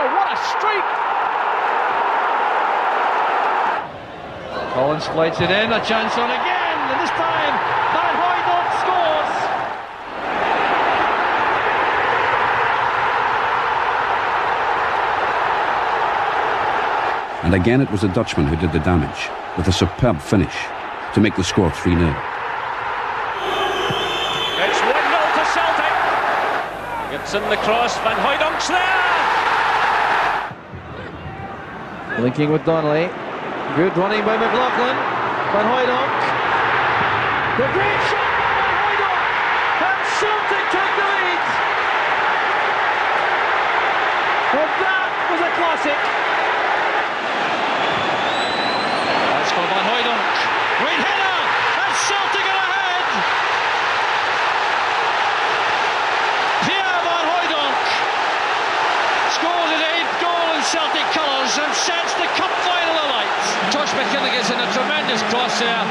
Oh, what a streak! Collins slides it in, a chance on again, and this time Van Hooijdonk scores! And again it was the Dutchman who did the damage, with a superb finish to make the score 3-0. It's 1-0 to Celtic. Gets in the cross, Van Hooijdonk's there! Linking with Donnelly. Good running by McLaughlin. Van Hooijdonk. The great shot by Van Hooijdonk! And Celtic took the lead! And that was a classic! That's for Van Hooijdonk. Great header! And Celtic are ahead! Pierre Van Hooijdonk scores his 8th goal in Celtic colours and sets the cup final alight. Tosh McKinley gets in a tremendous cross there.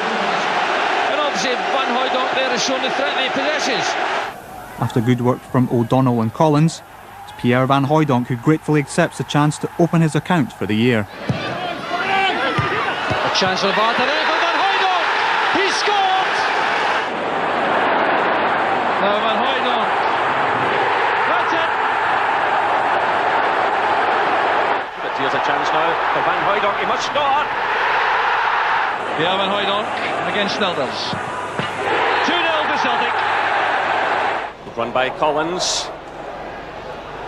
And obviously Van Hooijdonk there has shown the threat that he possesses. After good work from O'Donnell and Collins, it's Pierre Van Hooijdonk who gratefully accepts the chance to open his account for the year. A chance for Barton for Van Hooijdonk. He scored! Now Van Hooijdonk. That's it. But here's a chance now for Van Hooijdonk. He must score! Pierre Van Hooijdonk against Snelders. 2-0 to Celtic. Run by Collins.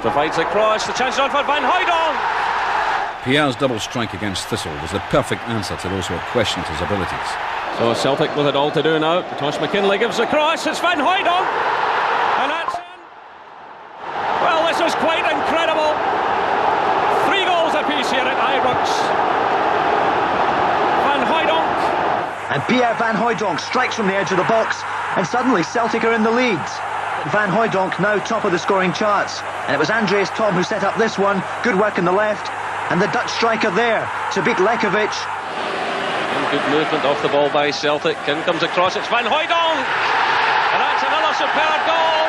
Provides the cross. The chance on for Van Hooijdonk. Pierre's double strike against Thistle was the perfect answer to those who had questioned his abilities. So Celtic with it all to do now. Tosh McKinley gives the cross. It's Van Hooijdonk. And that's in. Well, this is quite incredible. 3 goals apiece here at Ibrox. Van Hooijdonk. And Pierre Van Hooijdonk strikes from the edge of the box, and suddenly Celtic are in the lead. Van Hooijdonk now top of the scoring charts, and it was Andreas Tom who set up this one. Good work on the left, and the Dutch striker there to beat Lekovic. And good movement off the ball by Celtic. In comes across, it's Van Hooijdonk, and that's another superb goal.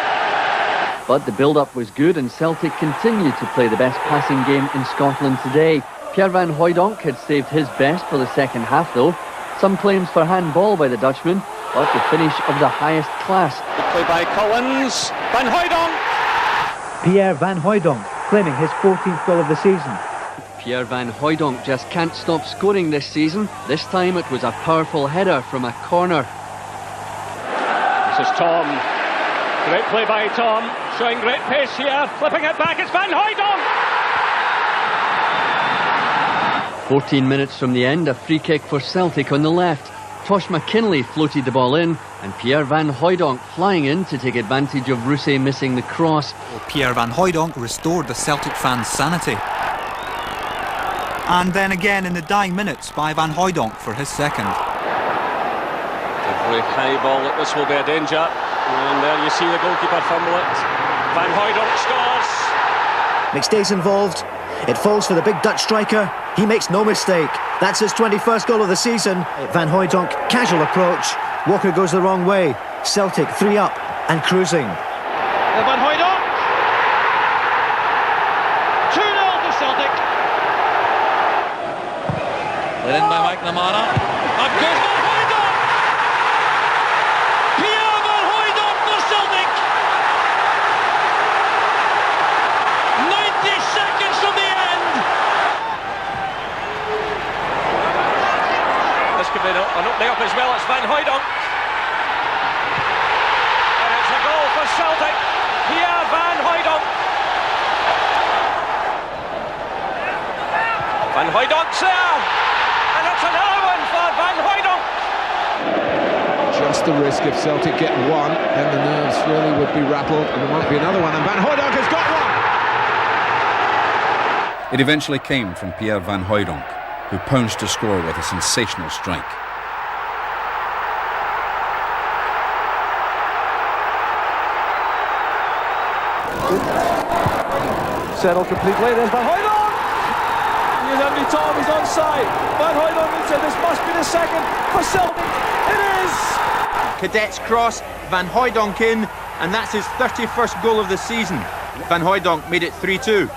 But the build-up was good and Celtic continued to play the best passing game in Scotland today. Pierre Van Hooijdonk had saved his best for the second half though. Some claims for handball by the Dutchman, but the finish of the highest class. Good play by Collins. Van Hooijdonk. Pierre Van Hooijdonk claiming his 14th goal of the season. Pierre Van Hooijdonk just can't stop scoring this season. This time it was a powerful header from a corner. This is Tom. Great play by Tom. Showing great pace here. Flipping it back. It's Van Hooijdonk. 14 minutes from the end, a free kick for Celtic on the left. Tosh McKinley floated the ball in, and Pierre Van Hooijdonk flying in to take advantage of Rousset missing the cross. Pierre Van Hooijdonk restored the Celtic fans' sanity. And then again in the dying minutes by Van Hooijdonk for his second. Every high ball like this will be a danger. And there you see the goalkeeper fumble it. Van Hooijdonk scores. McStay's involved. It falls for the big Dutch striker. He makes no mistake. That's his 21st goal of the season. Van Hooijdonk, casual approach. Walker goes the wrong way. Celtic 3 up and cruising. Van Hooijdonk. 2-0 to Celtic. Let in by McNamara. Up goes Van Hooijdonk. Pierre Van Hooijdonk for Celtic. 90 seconds from the end. This could be an opening up as well. It's Van Hooijdonk. And it's a goal for Celtic. Pierre Van Hooijdonk. Van Hooijdonk's there. And it's another one for Van Hooijdonk. Just the risk if Celtic get one, then the nerves really would be rattled, and there might be another one, and Van Hooijdonk has got one! It eventually came from Pierre Van Hooijdonk, who pounced to score with a sensational strike. Settled completely, there's Van Hooijdonk! Here's Andy Tom, he's onside. Van Hooijdonk said this must be the second for Celtic. It is! Cadets cross, Van Hooijdonk in, and that's his 31st goal of the season. Van Hooijdonk made it 3-2.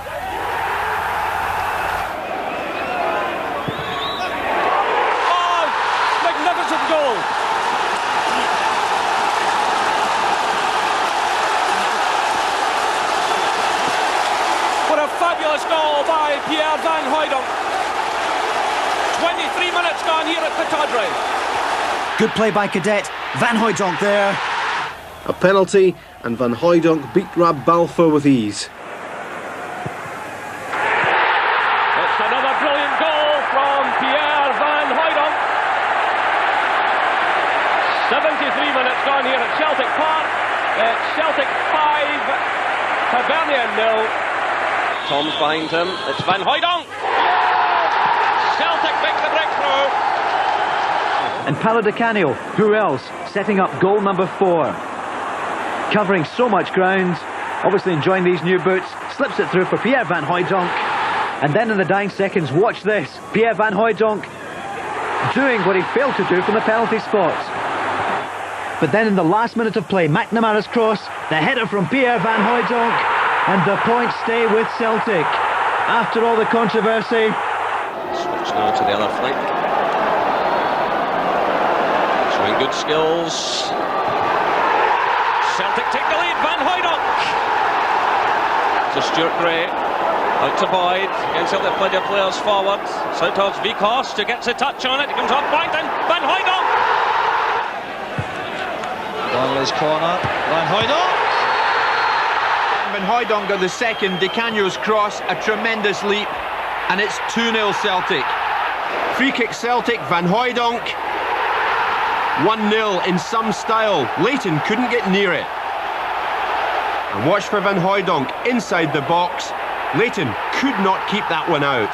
fabulous goal by Pierre Van Hooijdonk. 23 minutes gone here at the Tawdry. Good play by Cadet. Van Hooijdonk there. A penalty, and Van Hooijdonk beat Rab Balfour with ease. It's another brilliant goal from Pierre Van Hooijdonk. 73 minutes gone here at Celtic Park. It's Celtic 5, Hibernian 0. Tom's behind him. It's Van Hooijdonk. Celtic make the breakthrough. And Paolo Di Canio, who else, setting up goal number 4. Covering so much ground, obviously enjoying these new boots, slips it through for Pierre Van Hooijdonk. And then in the dying seconds, watch this. Pierre Van Hooijdonk doing what he failed to do from the penalty spot. But then in the last minute of play, McNamara's cross, the header from Pierre Van Hooijdonk, and the points stay with Celtic. After all the controversy. Switch now to the other flank. Showing good skills. Celtic take the lead. Van Hooijdonk to Stuart Gray. Out to Boyd. Against Celtic plenty of players forward. So towards Vikos, who gets a touch on it. It comes off Boynton. Van Hooijdonk. Donnelly's corner. Van Hooijdonk. Van Hooijdonk got the second. Di Canio's cross, a tremendous leap, and it's 2-0 Celtic. Free kick Celtic, Van Hooijdonk. 1-0 in some style. Leighton couldn't get near it. And watch for Van Hooijdonk inside the box. Leighton could not keep that one out.